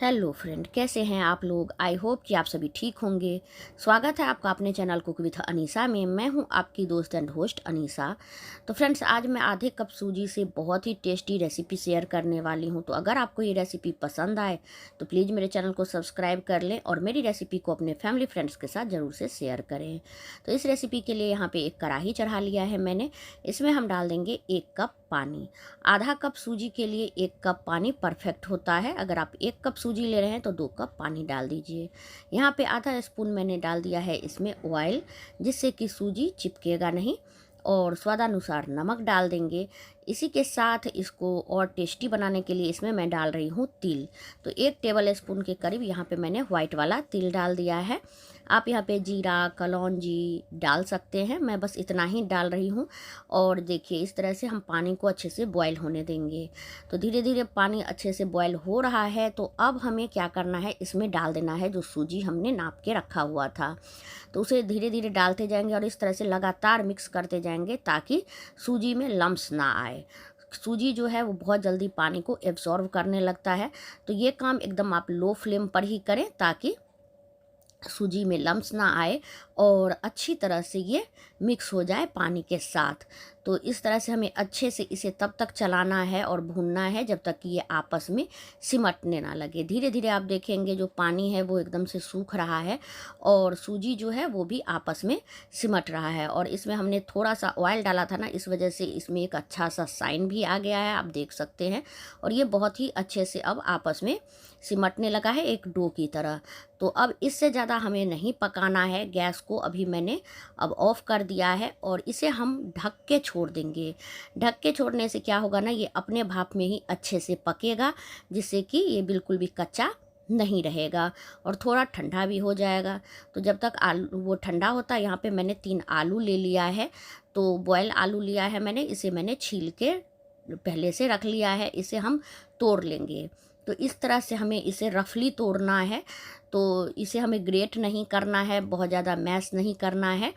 Hello friend, कैसे हैं आप लोग। आई होप कि आप सभी ठीक होंगे। स्वागत है आपका अपने चैनल कुक विथ अनीसा में। मैं हूं आपकी दोस्त एंड होस्ट अनीसा। तो फ्रेंड्स, आज मैं आधे कप सूजी से बहुत ही टेस्टी रेसिपी शेयर करने वाली हूं। तो अगर आपको ये रेसिपी पसंद आए तो प्लीज़ मेरे चैनल को सब्सक्राइब कर लें और मेरी रेसिपी को अपने फैमिली फ्रेंड्स के साथ ज़रूर से शेयर करें। तो इस रेसिपी के लिए यहाँ पर एक कढ़ाई चढ़ा लिया है मैंने। इसमें हम डाल देंगे 1 कप पानी। आधा कप सूजी के लिए 1 कप पानी परफेक्ट होता है। अगर आप 1 कप सूजी ले रहे हैं तो 2 कप पानी डाल दीजिए। यहाँ पे आधा स्पून मैंने डाल दिया है इसमें ऑयल, जिससे कि सूजी चिपकेगा नहीं। और स्वादानुसार नमक डाल देंगे। इसी के साथ इसको और टेस्टी बनाने के लिए इसमें मैं डाल रही हूँ तिल। तो 1 टेबल स्पून के करीब यहाँ पे मैंने वाइट वाला तिल डाल दिया है। आप यहाँ पे जीरा कलौंजी डाल सकते हैं, मैं बस इतना ही डाल रही हूँ। और देखिए, इस तरह से हम पानी को अच्छे से बॉयल होने देंगे। तो धीरे धीरे पानी अच्छे से बॉयल हो रहा है। तो अब हमें क्या करना है, इसमें डाल देना है जो सूजी हमने नाप के रखा हुआ था। तो उसे धीरे धीरे डालते जाएंगे और इस तरह से लगातार मिक्स करते जाएंगे ताकि सूजी में लम्स ना आए। सूजी जो है वो बहुत जल्दी पानी को एब्जॉर्व करने लगता है। तो ये काम एकदम आप लो फ्लेम पर ही करें ताकि सूजी में लम्स ना आए और अच्छी तरह से ये मिक्स हो जाए पानी के साथ। तो इस तरह से हमें अच्छे से इसे तब तक चलाना है और भूनना है जब तक कि ये आपस में सिमटने ना लगे। धीरे धीरे आप देखेंगे जो पानी है वो एकदम से सूख रहा है और सूजी जो है वो भी आपस में सिमट रहा है। और इसमें हमने थोड़ा सा ऑयल डाला था ना, इस वजह से इसमें एक अच्छा सा साइन भी आ गया है, आप देख सकते हैं। और ये बहुत ही अच्छे से अब आपस में सिमटने लगा है एक डो की तरह। तो अब इससे ज़्यादा हमें नहीं पकाना है। गैस को अभी मैंने अब ऑफ़ कर दिया है और इसे हम ढक के छोड़ देंगे। ढक के छोड़ने से क्या होगा ना, ये अपने भाप में ही अच्छे से पकेगा, जिससे कि ये बिल्कुल भी कच्चा नहीं रहेगा और थोड़ा ठंडा भी हो जाएगा। तो जब तक आलू वो ठंडा होता है, यहाँ पे मैंने 3 आलू ले लिया है। तो बॉयल आलू लिया है मैंने, इसे मैंने छील के पहले से रख लिया है। इसे हम तोड़ लेंगे। तो इस तरह से हमें इसे रफली तोड़ना है। तो इसे हमें ग्रेट नहीं करना है, बहुत ज़्यादा मैश नहीं करना है।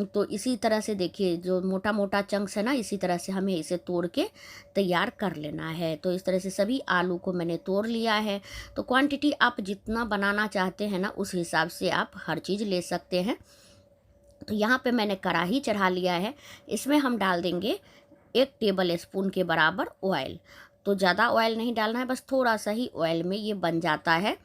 तो इसी तरह से देखिए, जो मोटा मोटा चंक्स है ना, इसी तरह से हमें इसे तोड़ के तैयार कर लेना है। तो इस तरह से सभी आलू को मैंने तोड़ लिया है। तो क्वांटिटी आप जितना बनाना चाहते हैं ना, उस हिसाब से आप हर चीज़ ले सकते हैं। तो यहाँ पे मैंने कढ़ाई चढ़ा लिया है। इसमें हम डाल देंगे 1 टेबल स्पून के बराबर ऑयल। तो ज़्यादा ऑयल नहीं डालना है, बस थोड़ा सा ही ऑयल में ये बन जाता है।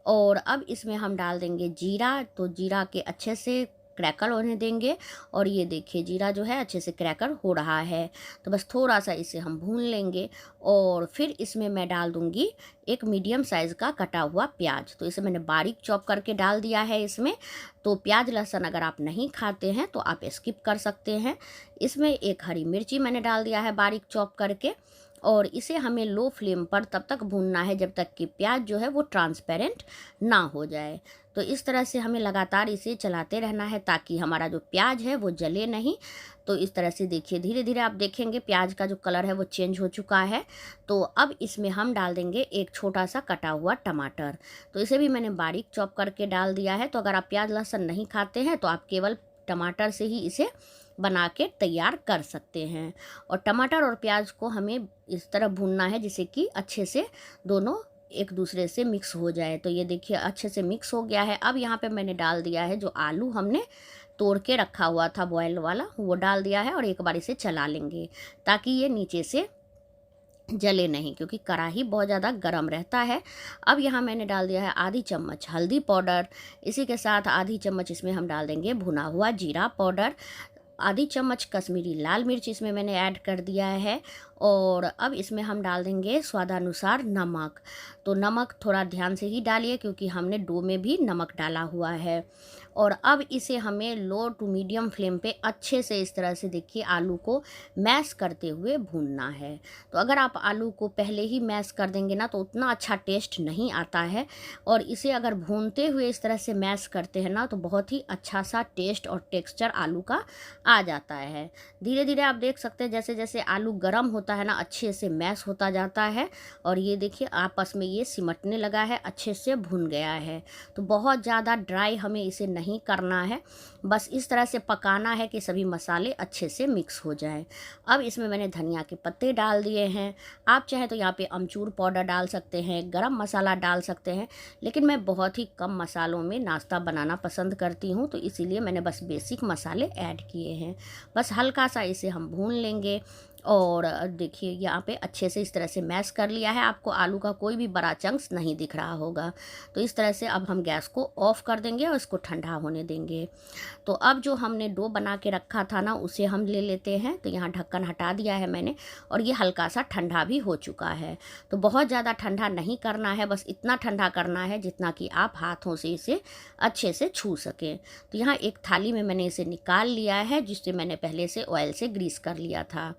और अब इसमें हम डाल देंगे जीरा। तो जीरा के अच्छे से क्रैकल होने देंगे। और ये देखिए, जीरा जो है अच्छे से क्रैकल हो रहा है। तो बस थोड़ा सा इसे हम भून लेंगे। और फिर इसमें मैं डाल दूंगी एक मीडियम साइज़ का कटा हुआ प्याज। तो इसे मैंने बारीक चॉप करके डाल दिया है इसमें। तो प्याज लहसुन अगर आप नहीं खाते हैं तो आप स्किप कर सकते हैं। इसमें एक हरी मिर्ची मैंने डाल दिया है बारीक चॉप करके। और इसे हमें लो फ्लेम पर तब तक भूनना है जब तक कि प्याज जो है वो ट्रांसपेरेंट ना हो जाए। तो इस तरह से हमें लगातार इसे चलाते रहना है ताकि हमारा जो प्याज है वो जले नहीं। तो इस तरह से देखिए, धीरे धीरे आप देखेंगे प्याज का जो कलर है वो चेंज हो चुका है। तो अब इसमें हम डाल देंगे एक छोटा सा कटा हुआ टमाटर। तो इसे भी मैंने बारीक चॉप करके डाल दिया है। तो अगर आप प्याज लहसुन नहीं खाते हैं तो आप केवल टमाटर से ही इसे बना के तैयार कर सकते हैं। और टमाटर और प्याज को हमें इस तरह भूनना है जिससे कि अच्छे से दोनों एक दूसरे से मिक्स हो जाए। तो ये देखिए अच्छे से मिक्स हो गया है। अब यहाँ पे मैंने डाल दिया है जो आलू हमने तोड़ के रखा हुआ था बॉयल वाला, वो डाल दिया है। और एक बार इसे चला लेंगे ताकि ये नीचे से जले नहीं, क्योंकि कढ़ाई बहुत ज़्यादा गर्म रहता है। अब यहाँ मैंने डाल दिया है आधी चम्मच हल्दी पाउडर। इसी के साथ आधी चम्मच इसमें हम डाल देंगे भुना हुआ जीरा पाउडर। आधी चम्मच कश्मीरी लाल मिर्च इसमें मैंने ऐड कर दिया है। और अब इसमें हम डाल देंगे स्वादानुसार नमक। तो नमक थोड़ा ध्यान से ही डालिए क्योंकि हमने डो में भी नमक डाला हुआ है। और अब इसे हमें लो टू मीडियम फ्लेम पे अच्छे से इस तरह से देखिए आलू को मैश करते हुए भूनना है। तो अगर आप आलू को पहले ही मैश कर देंगे ना तो उतना अच्छा टेस्ट नहीं आता है। और इसे अगर भूनते हुए इस तरह से मैश करते हैं ना तो बहुत ही अच्छा सा टेस्ट और टेक्सचर आलू का आ जाता है। धीरे धीरे आप देख सकते हैं जैसे जैसे आलू गर्म होता होता है ना अच्छे से मैश होता जाता है और ये देखिए आपस में ये सिमटने लगा है, अच्छे से भुन गया है। तो बहुत ज़्यादा ड्राई हमें इसे नहीं करना है, बस इस तरह से पकाना है कि सभी मसाले अच्छे से मिक्स हो जाएं। अब इसमें मैंने धनिया के पत्ते डाल दिए हैं। आप चाहे तो यहाँ पे अमचूर पाउडर डाल सकते हैं, गरम मसाला डाल सकते हैं, लेकिन मैं बहुत ही कम मसालों में नाश्ता बनाना पसंद करती हूँ, तो इसीलिए मैंने बस बेसिक मसाले ऐड किए हैं। बस हल्का सा इसे हम भून लेंगे और देखिए यहाँ पे अच्छे से इस तरह से मैश कर लिया है। आपको आलू का कोई भी बड़ा चंक्स नहीं दिख रहा होगा। तो इस तरह से अब हम गैस को ऑफ कर देंगे और इसको ठंडा होने देंगे। तो अब जो हमने डो बना के रखा था ना उसे हम ले लेते हैं। तो यहाँ ढक्कन हटा दिया है मैंने और ये हल्का सा ठंडा भी हो चुका है। तो बहुत ज़्यादा ठंडा नहीं करना है, बस इतना ठंडा करना है जितना कि आप हाथों से इसे अच्छे से छू सकें। तो यहाँ एक थाली में मैंने इसे निकाल लिया है, जिससे मैंने पहले से ऑयल से ग्रीस कर लिया था।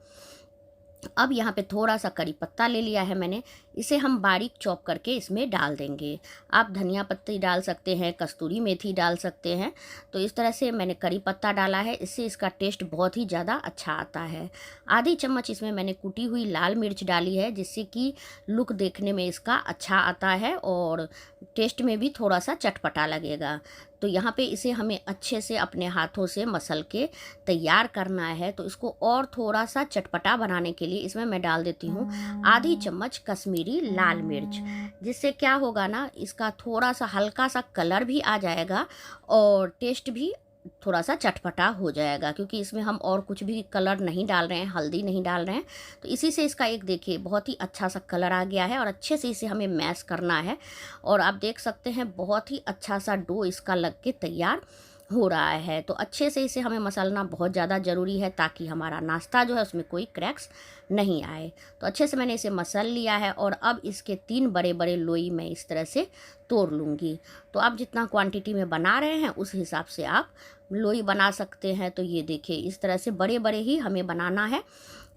अब यहाँ पे थोड़ा सा करी पत्ता ले लिया है मैंने, इसे हम बारीक चॉप करके इसमें डाल देंगे। आप धनिया पत्ती डाल सकते हैं, कस्तूरी मेथी डाल सकते हैं। तो इस तरह से मैंने करी पत्ता डाला है, इससे इसका टेस्ट बहुत ही ज़्यादा अच्छा आता है। आधी चम्मच इसमें मैंने कुटी हुई लाल मिर्च डाली है, जिससे कि लुक देखने में इसका अच्छा आता है और टेस्ट में भी थोड़ा सा चटपटा लगेगा। तो यहाँ पे इसे हमें अच्छे से अपने हाथों से मसल के तैयार करना है। तो इसको और थोड़ा सा चटपटा बनाने के लिए इसमें मैं डाल देती हूँ आधी चम्मच कश्मीरी लाल मिर्च, जिससे क्या होगा ना इसका थोड़ा सा हल्का सा कलर भी आ जाएगा और टेस्ट भी थोड़ा सा चटपटा हो जाएगा, क्योंकि इसमें हम और कुछ भी कलर नहीं डाल रहे हैं, हल्दी नहीं डाल रहे हैं। तो इसी से इसका एक देखिए बहुत ही अच्छा सा कलर आ गया है और अच्छे से इसे हमें मैश करना है। और आप देख सकते हैं बहुत ही अच्छा सा डो इसका लग के तैयार हो रहा है। तो अच्छे से इसे हमें मसलना बहुत ज़्यादा ज़रूरी है, ताकि हमारा नाश्ता जो है उसमें कोई क्रैक्स नहीं आए। तो अच्छे से मैंने इसे मसल लिया है और अब इसके 3 बड़े बड़े लोई मैं इस तरह से तोड़ लूँगी। तो आप जितना क्वांटिटी में बना रहे हैं उस हिसाब से आप लोई बना सकते हैं। तो ये देखिए इस तरह से बड़े बड़े ही हमें बनाना है,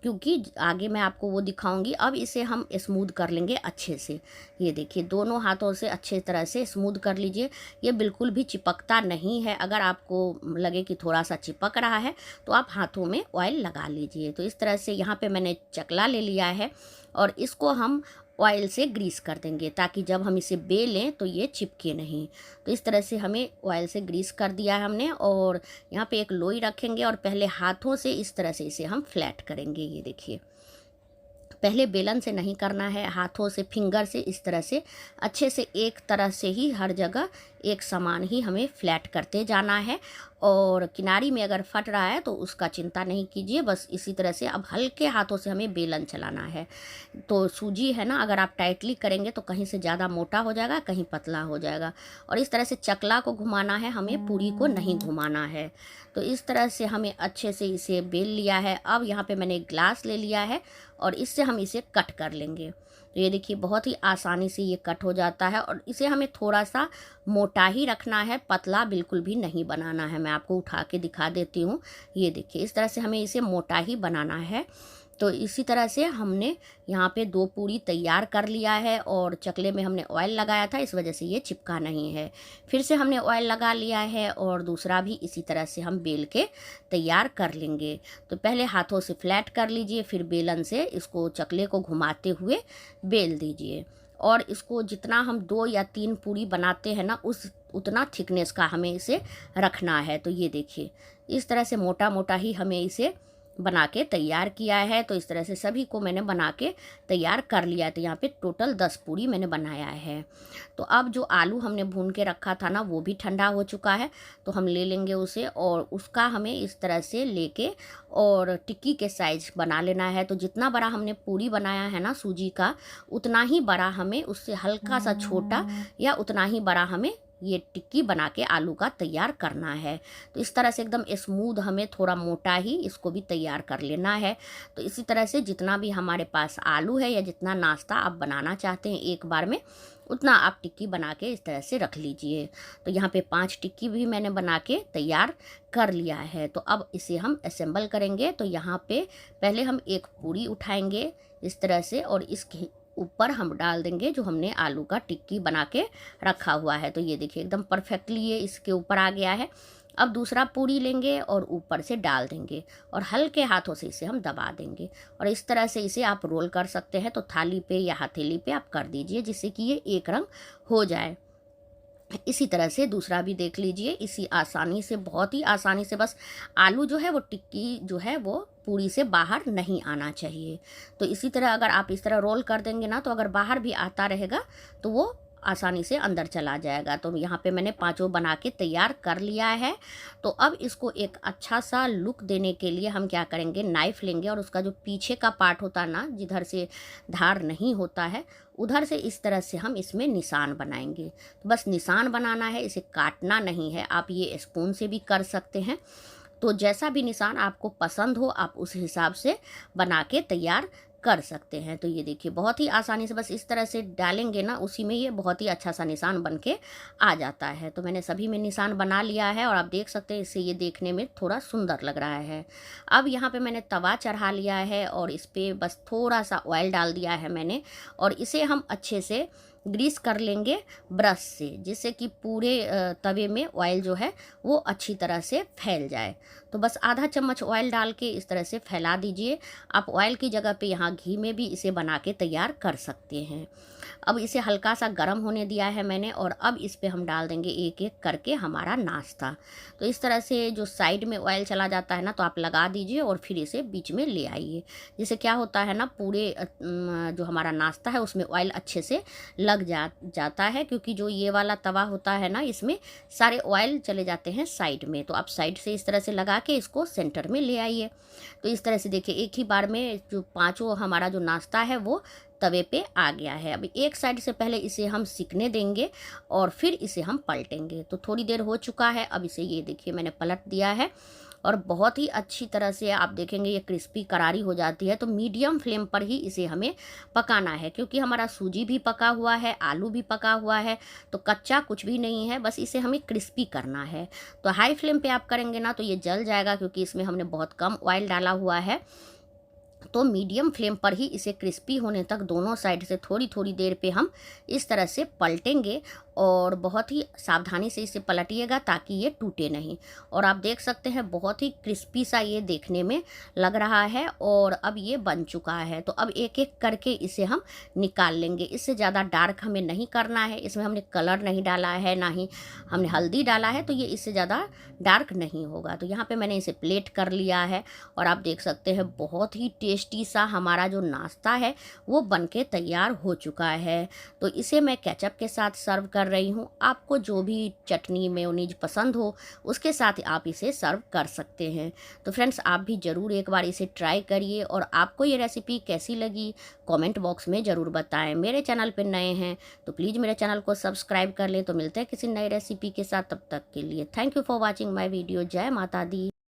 क्योंकि आगे मैं आपको वो दिखाऊंगी। अब इसे हम स्मूद कर लेंगे अच्छे से। ये देखिए दोनों हाथों से अच्छे तरह से स्मूद कर लीजिए। ये बिल्कुल भी चिपकता नहीं है। अगर आपको लगे कि थोड़ा सा चिपक रहा है तो आप हाथों में ऑयल लगा लीजिए। तो इस तरह से यहाँ पे मैंने चकला ले लिया है और इसको हम ऑयल से ग्रीस कर देंगे, ताकि जब हम इसे बेलें तो ये चिपके नहीं। तो इस तरह से हमें ऑयल से ग्रीस कर दिया है हमने और यहाँ पे एक लोई रखेंगे और पहले हाथों से इस तरह से इसे हम फ्लैट करेंगे। ये देखिए पहले बेलन से नहीं करना है, हाथों से फिंगर से इस तरह से अच्छे से एक तरह से ही हर जगह एक समान ही हमें फ्लैट करते जाना है। और किनारी में अगर फट रहा है तो उसका चिंता नहीं कीजिए, बस इसी तरह से अब हल्के हाथों से हमें बेलन चलाना है। तो सूजी है ना, अगर आप टाइटली करेंगे तो कहीं से ज़्यादा मोटा हो जाएगा, कहीं पतला हो जाएगा। और इस तरह से चकला को घुमाना है, हमें पूरी को नहीं घुमाना है। तो इस तरह से हमें अच्छे से इसे बेल लिया है। अब यहाँ पे मैंने एक ग्लास ले लिया है और इससे हम इसे कट कर लेंगे। तो ये देखिए बहुत ही आसानी से ये कट हो जाता है और इसे हमें थोड़ा सा मोटा ही रखना है, पतला बिल्कुल भी नहीं बनाना है। मैं आपको उठा के दिखा देती हूँ। ये देखिए इस तरह से हमें इसे मोटा ही बनाना है। तो इसी तरह से हमने यहाँ पे 2 पूरी तैयार कर लिया है और चकले में हमने ऑयल लगाया था, इस वजह से ये चिपका नहीं है। फिर से हमने ऑयल लगा लिया है और दूसरा भी इसी तरह से हम बेल के तैयार कर लेंगे। तो पहले हाथों से फ्लैट कर लीजिए, फिर बेलन से इसको चकले को घुमाते हुए बेल दीजिए। और इसको जितना हम 2 या 3 पूरी बनाते हैं ना उतना थिकनेस का हमें इसे रखना है। तो ये देखिए इस तरह से मोटा मोटा ही हमें इसे बना के तैयार किया है। तो इस तरह से सभी को मैंने बना के तैयार कर लिया है। तो यहाँ पे टोटल 10 पूरी मैंने बनाया है। तो अब जो आलू हमने भून के रखा था ना वो भी ठंडा हो चुका है। तो हम ले लेंगे उसे और उसका हमें इस तरह से लेके और टिक्की के साइज बना लेना है। तो जितना बड़ा हमने पूरी बनाया है ना सूजी का, उतना ही बड़ा हमें उससे हल्का सा छोटा या उतना ही बड़ा हमें ये टिक्की बना के आलू का तैयार करना है। तो इस तरह से एकदम स्मूथ हमें थोड़ा मोटा ही इसको भी तैयार कर लेना है। तो इसी तरह से जितना भी हमारे पास आलू है या जितना नाश्ता आप बनाना चाहते हैं एक बार में, उतना आप टिक्की बना के इस तरह से रख लीजिए। तो यहाँ पे 5 टिक्की भी मैंने बना के तैयार कर लिया है। तो अब इसे हम असेंबल करेंगे। तो यहाँ पे पहले हम एक पूरी उठाएंगे इस तरह से और इसके ऊपर हम डाल देंगे जो हमने आलू का टिक्की बना के रखा हुआ है। तो ये देखिए एकदम परफेक्टली ये इसके ऊपर आ गया है। अब दूसरा पूरी लेंगे और ऊपर से डाल देंगे और हल्के हाथों से इसे हम दबा देंगे और इस तरह से इसे आप रोल कर सकते हैं। तो थाली पे या हथेली पे आप कर दीजिए जिससे कि ये एक रंग हो जाए। इसी तरह से दूसरा भी देख लीजिए, इसी आसानी से, बहुत ही आसानी से, बस आलू जो है वो टिक्की जो है वो पूरी से बाहर नहीं आना चाहिए। तो इसी तरह अगर आप इस तरह रोल कर देंगे ना, तो अगर बाहर भी आता रहेगा तो वो आसानी से अंदर चला जाएगा। तो यहाँ पे मैंने पांचों बना के तैयार कर लिया है। तो अब इसको एक अच्छा सा लुक देने के लिए हम क्या करेंगे, नाइफ़ लेंगे और उसका जो पीछे का पार्ट होता है ना, जिधर से धार नहीं होता है, उधर से इस तरह से हम इसमें निशान बनाएंगे। तो बस निशान बनाना है, इसे काटना नहीं है। आप ये स्पून से भी कर सकते हैं। तो जैसा भी निशान आपको पसंद हो आप उस हिसाब से बना के तैयार कर सकते हैं। तो ये देखिए बहुत ही आसानी से बस इस तरह से डालेंगे ना, उसी में ये बहुत ही अच्छा सा निशान बन के आ जाता है। तो मैंने सभी में निशान बना लिया है और आप देख सकते हैं इससे ये देखने में थोड़ा सुंदर लग रहा है। अब यहाँ पे मैंने तवा चढ़ा लिया है और इस पर बस थोड़ा सा ऑयल डाल दिया है मैंने, और इसे हम अच्छे से ग्रीस कर लेंगे ब्रश से, जिससे कि पूरे तवे में ऑयल जो है वो अच्छी तरह से फैल जाए। तो बस आधा चम्मच ऑयल डाल के इस तरह से फैला दीजिए। आप ऑयल की जगह पे यहाँ घी में भी इसे बना के तैयार कर सकते हैं। अब इसे हल्का सा गर्म होने दिया है मैंने और अब इस पे हम डाल देंगे एक एक करके हमारा नाश्ता। तो इस तरह से जो साइड में ऑयल चला जाता है ना, तो आप लगा दीजिए और फिर इसे बीच में ले आइए। जिससे क्या होता है ना, पूरे जो हमारा नाश्ता है उसमें ऑयल अच्छे से लग जाता है, क्योंकि जो ये वाला तवा होता है ना, इसमें सारे ऑयल चले जाते हैं साइड में। तो आप साइड से इस तरह से लगा के इसको सेंटर में ले आइए। तो इस तरह से देखिए एक ही बार में जो पांचों हमारा जो नाश्ता है वो तवे पे आ गया है। अभी एक साइड से पहले इसे हम सिकने देंगे और फिर इसे हम पलटेंगे। तो थोड़ी देर हो चुका है, अब इसे ये देखिए मैंने पलट दिया है और बहुत ही अच्छी तरह से आप देखेंगे ये क्रिस्पी करारी हो जाती है। तो मीडियम फ्लेम पर ही इसे हमें पकाना है, क्योंकि हमारा सूजी भी पका हुआ है, आलू भी पका हुआ है, तो कच्चा कुछ भी नहीं है, बस इसे हमें क्रिस्पी करना है। तो हाई फ्लेम पे आप करेंगे ना तो ये जल जाएगा, क्योंकि इसमें हमने बहुत कम ऑयल डाला हुआ है। तो मीडियम फ्लेम पर ही इसे क्रिस्पी होने तक दोनों साइड से थोड़ी थोड़ी देर पे हम इस तरह से पलटेंगे और बहुत ही सावधानी से इसे पलटिएगा ताकि ये टूटे नहीं। और आप देख सकते हैं बहुत ही क्रिस्पी सा ये देखने में लग रहा है और अब ये बन चुका है। तो अब एक एक करके इसे हम निकाल लेंगे। इससे ज़्यादा डार्क हमें नहीं करना है, इसमें हमने कलर नहीं डाला है, ना ही हमने हल्दी डाला है, तो ये इससे ज़्यादा डार्क नहीं होगा। तो यहाँ पे मैंने इसे प्लेट कर लिया है और आप देख सकते हैं बहुत ही टेस्टी सा हमारा जो नाश्ता है वो बन के तैयार हो चुका है। तो इसे मैं केचप के साथ सर्व कर रही हूँ। आपको जो भी चटनी मेयोनीज पसंद हो उसके साथ आप इसे सर्व कर सकते हैं। तो फ्रेंड्स आप भी ज़रूर एक बार इसे ट्राई करिए और आपको ये रेसिपी कैसी लगी कमेंट बॉक्स में ज़रूर बताएं। मेरे चैनल पर नए हैं तो प्लीज़ मेरे चैनल को सब्सक्राइब कर लें। तो मिलते हैं किसी नई रेसिपी के साथ, तब तक के लिए thank you for watching my video. जय माता दी।